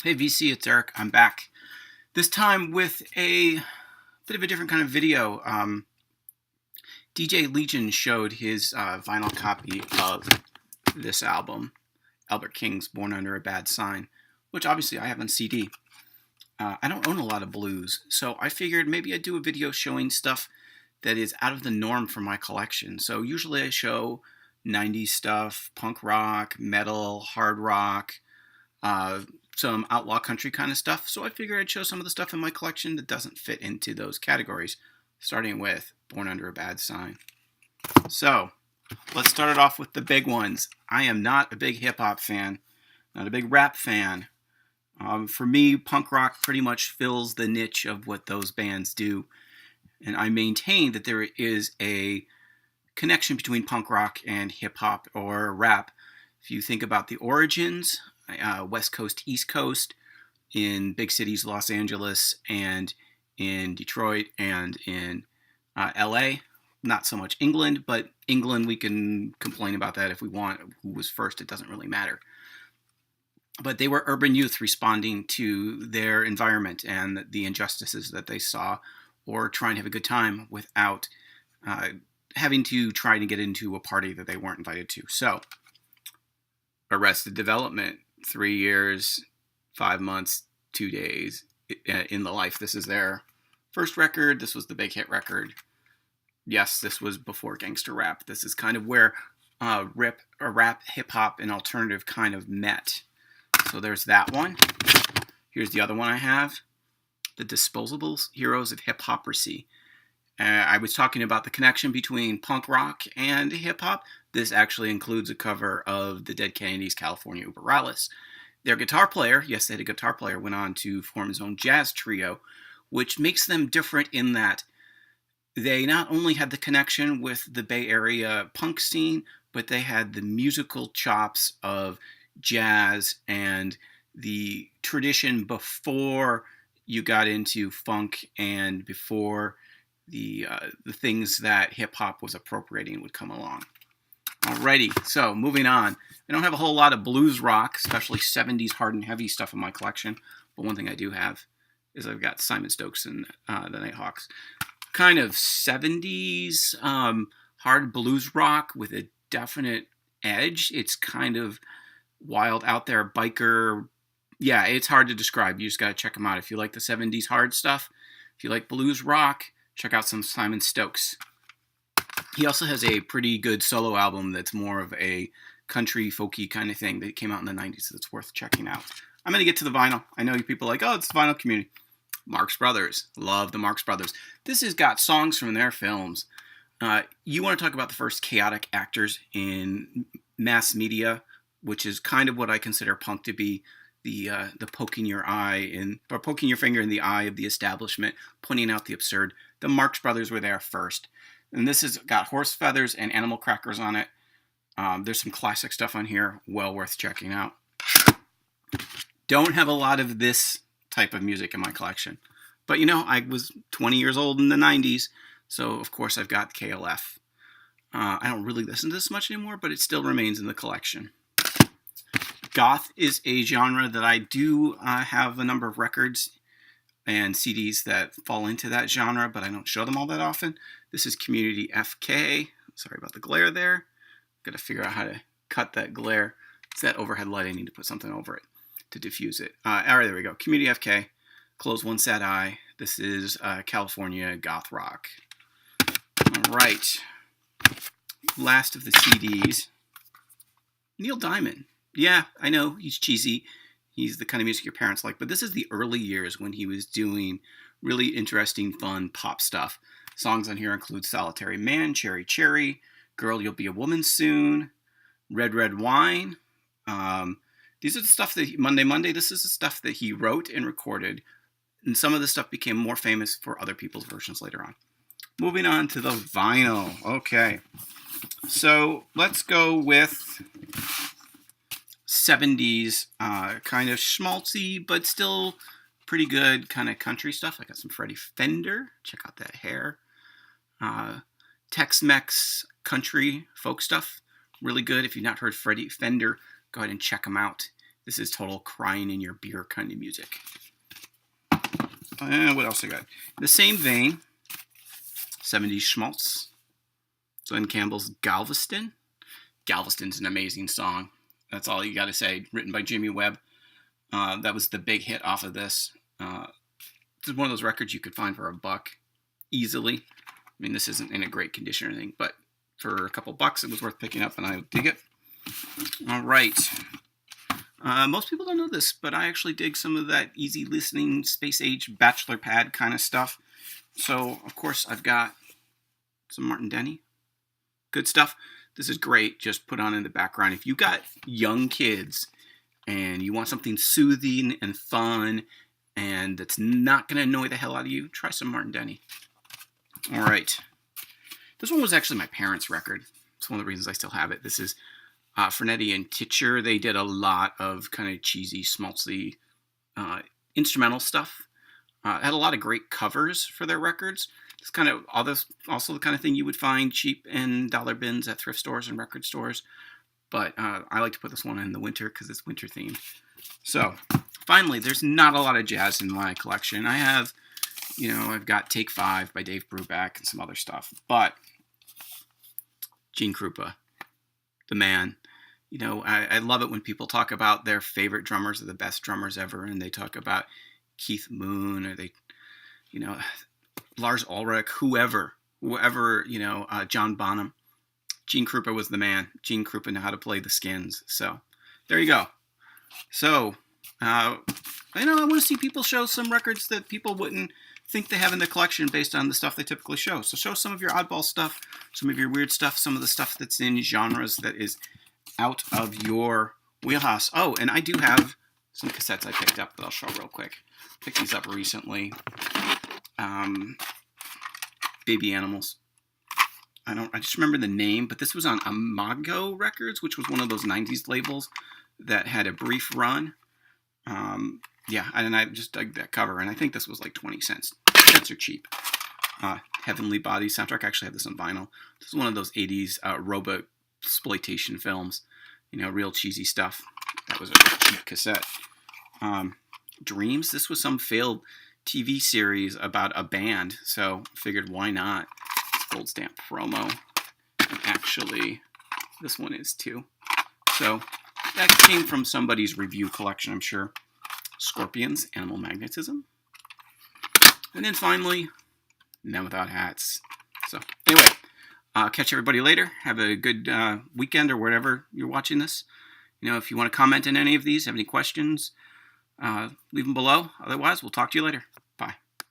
Hey VC, it's Eric. I'm back. This time with a bit of a different kind of video. DJ Legion showed his vinyl copy of this album, Albert King's Born Under a Bad Sign, which obviously I have on CD. I don't own a lot of blues, so I figured maybe I'd do a video showing stuff that is out of the norm for my collection. So usually I show 90s stuff, punk rock, metal, hard rock, some outlaw country kind of stuff. So I figured I'd show some of the stuff in my collection that doesn't fit into those categories, starting with Born Under a Bad Sign. So let's start it off with the big ones. I am not a big hip-hop fan, not a big rap fan. For me, punk rock pretty much fills the niche of what those bands do. And I maintain that there is a connection between punk rock and hip-hop or rap. If you think about the origins, West Coast, East Coast, in big cities, Los Angeles, and in Detroit, and in LA. Not so much England, but England, we can complain about that if we want. Who was first, it doesn't really matter. But they were urban youth responding to their environment and the injustices that they saw, or trying to have a good time without having to try to get into a party that they weren't invited to. So, Arrested Development, 3 years, 5 months, 2 days in the life. This is their first record. This was the big hit record. Yes, this was before gangster rap. This is kind of where rap, hip hop, and alternative kind of met. So there's that one. Here's the other one I have. The Disposables, Heroes of Hip-Hoprisy. I was talking about the connection between punk rock and hip-hop. This actually includes a cover of the Dead Kennedys' California Uber Alles. Their guitar player, yes, they had a guitar player, went on to form his own jazz trio, which makes them different in that they not only had the connection with the Bay Area punk scene, but they had the musical chops of jazz and the tradition before you got into funk and before the things that hip-hop was appropriating would come along. Alrighty, so moving on. I don't have a whole lot of blues rock, especially 70s hard and heavy stuff in my collection, but one thing I do have is I've got Simon Stokes and the Nighthawks. Kind of 70s hard blues rock with a definite edge. It's kind of wild out there, biker. Yeah, it's hard to describe. You just got to check them out. If you like the 70s hard stuff, if you like blues rock, check out some Simon Stokes. He also has a pretty good solo album that's more of a country folky kind of thing that came out in the 90s that's worth checking out. I'm going to get to the vinyl. I know you people are like, oh, it's the vinyl community. Marx Brothers. Love the Marx Brothers. This has got songs from their films. You want to talk about the first chaotic actors in mass media, which is kind of what I consider punk to be. The poking your poking your finger in the eye of the establishment, pointing out the absurd. The Marx Brothers were there first. And this has got horse feathers and animal crackers on it. There's some classic stuff on here, well worth checking out. Don't have a lot of this type of music in my collection. But you know, I was 20 years old in the 90s, so of course I've got KLF. I don't really listen to this much anymore, but it still remains in the collection. Goth is a genre that I do have a number of records and CDs that fall into that genre, but I don't show them all that often. This is Community FK. Sorry about the glare there. Got to figure out how to cut that glare. It's that overhead light. I need to put something over it to diffuse it. All right, there we go. Community FK. Close One Sad Eye. This is California goth rock. All right. Last of the CDs. Neil Diamond. Yeah, I know, he's cheesy. He's the kind of music your parents like, but this is the early years when he was doing really interesting, fun pop stuff. Songs on here include Solitary Man, Cherry Cherry, Girl You'll Be a Woman Soon, Red Red Wine. These are the stuff that Monday, this is the stuff that he wrote and recorded, and some of the stuff became more famous for other people's versions later on. Moving on to the vinyl. Okay, so let's go with 70s, kind of schmaltzy, but still pretty good kind of country stuff. I got some Freddy Fender. Check out that hair. Tex-Mex country folk stuff. Really good. If you've not heard Freddy Fender, go ahead and check him out. This is total crying in your beer kind of music. What else I got? In the same vein, 70s schmaltz. Glenn Campbell's Galveston. Galveston's an amazing song. That's all you got to say. Written by Jimmy Webb. That was the big hit off of this. This is one of those records you could find for $1 easily. I mean, this isn't in a great condition or anything, but for a couple bucks, it was worth picking up, and I dig it. All right. Most people don't know this, but I actually dig some of that easy listening, space age, bachelor pad kind of stuff. So, of course, I've got some Martin Denny. Good stuff. This is great. Just put on in the background. If you got young kids and you want something soothing and fun and that's not going to annoy the hell out of you, try some Martin Denny. All right. This one was actually my parents' record. It's one of the reasons I still have it. This is Freddy and Titcher. They did a lot of kind of cheesy, schmaltzy instrumental stuff. Had a lot of great covers for their records. It's kind of also the kind of thing you would find cheap in dollar bins at thrift stores and record stores. But I like to put this one in the winter because it's winter themed. So finally, there's not a lot of jazz in my collection. I have, I've got Take 5 by Dave Brubeck and some other stuff. But Gene Krupa, the man. I love it when people talk about their favorite drummers or the best drummers ever, and they talk about Keith Moon or Lars Ulrich, whoever, John Bonham. Gene Krupa was the man. Gene Krupa knew how to play the skins. So there you go. So I want to see people show some records that people wouldn't think they have in the collection based on the stuff they typically show. So show some of your oddball stuff, some of your weird stuff, some of the stuff that's in genres that is out of your wheelhouse. Oh, and I do have some cassettes I picked up that I'll show real quick. Picked these up recently. Baby Animals. I just remember the name, but this was on Imago Records, which was one of those 90s labels that had a brief run. And I just dug that cover, and I think this was like 20 cents. Cents are cheap. Heavenly Bodies soundtrack. I actually have this on vinyl. This is one of those 80s robo-exploitation films. Real cheesy stuff. That was a cheap cassette. Dreams. This was some failed TV series about a band, so figured why not. It's gold stamp promo. And actually, this one is too. So that came from somebody's review collection, I'm sure. Scorpions, Animal Magnetism. And then finally, Men Without Hats. So anyway, catch everybody later. Have a good weekend or wherever you're watching this. If you want to comment on any of these, have any questions, leave them below. Otherwise, we'll talk to you later.